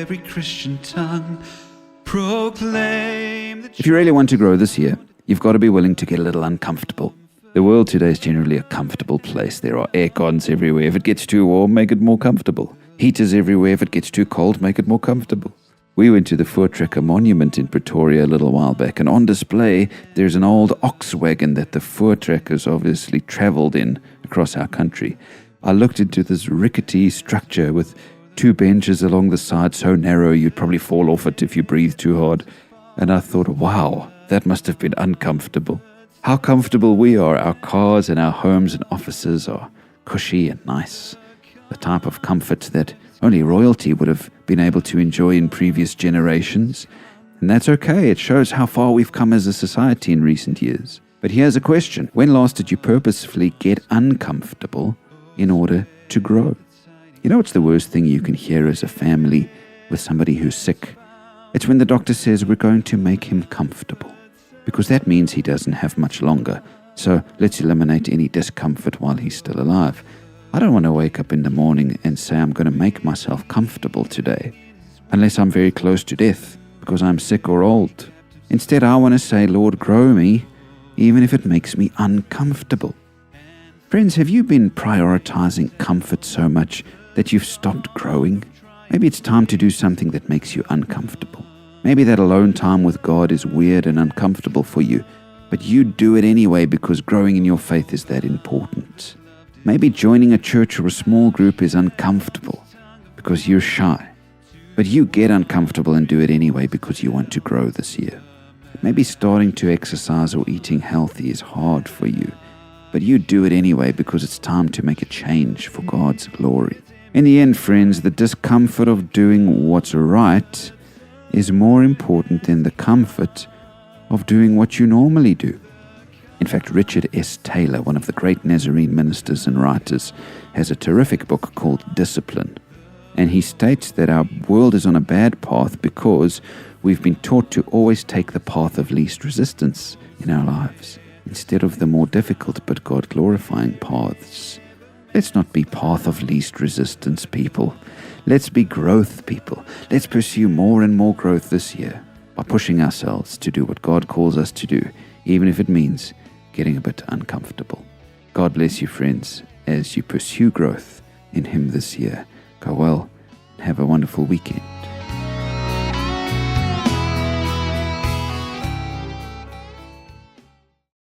every Christian tongue proclaim that If you really want to grow this year, you've got to be willing to get a little uncomfortable. The world today is generally a comfortable place. There are air cons everywhere. If it gets too warm, make it more comfortable. Heaters everywhere. If it gets too cold, make it more comfortable. We went to the Voortrekker Monument in Pretoria a little while back, and on display there's an old ox wagon that the Voortrekkers obviously travelled in across our country. I looked into this rickety structure with two benches along the side so narrow you'd probably fall off it if you breathed too hard, and I thought, wow, that must have been uncomfortable. How comfortable we are. Our cars and our homes and offices are cushy and nice, the type of comfort that only royalty would have been able to enjoy in previous generations. And that's okay. It shows how far we've come as a society in recent years. But here's a question. When last did you purposefully get uncomfortable in order to grow? You know what's the worst thing you can hear as a family with somebody who's sick? It's when the doctor says we're going to make him comfortable, because that means he doesn't have much longer. So let's eliminate any discomfort while he's still alive. I don't want to wake up in the morning and say I'm going to make myself comfortable today, unless I'm very close to death because I'm sick or old. Instead, I want to say, Lord, grow me, even if it makes me uncomfortable. Friends, have you been prioritizing comfort so much that you've stopped growing? Maybe it's time to do something that makes you uncomfortable. Maybe that alone time with God is weird and uncomfortable for you, but you do it anyway because growing in your faith is that important. Maybe joining a church or a small group is uncomfortable because you're shy, but you get uncomfortable and do it anyway because you want to grow this year. Maybe starting to exercise or eating healthy is hard for you, but you do it anyway because it's time to make a change for God's glory. In the end, friends, the discomfort of doing what's right is more important than the comfort of doing what you normally do. In fact, Richard S. Taylor, one of the great Nazarene ministers and writers, has a terrific book called Discipline. And he states that our world is on a bad path because we've been taught to always take the path of least resistance in our lives, instead of the more difficult but God-glorifying paths. Let's not be path of least resistance people. Let's be growth people. Let's pursue more and more growth this year by pushing ourselves to do what God calls us to do, even if it means getting a bit uncomfortable. God bless you, friends, as you pursue growth in Him this year. Go well and have a wonderful weekend.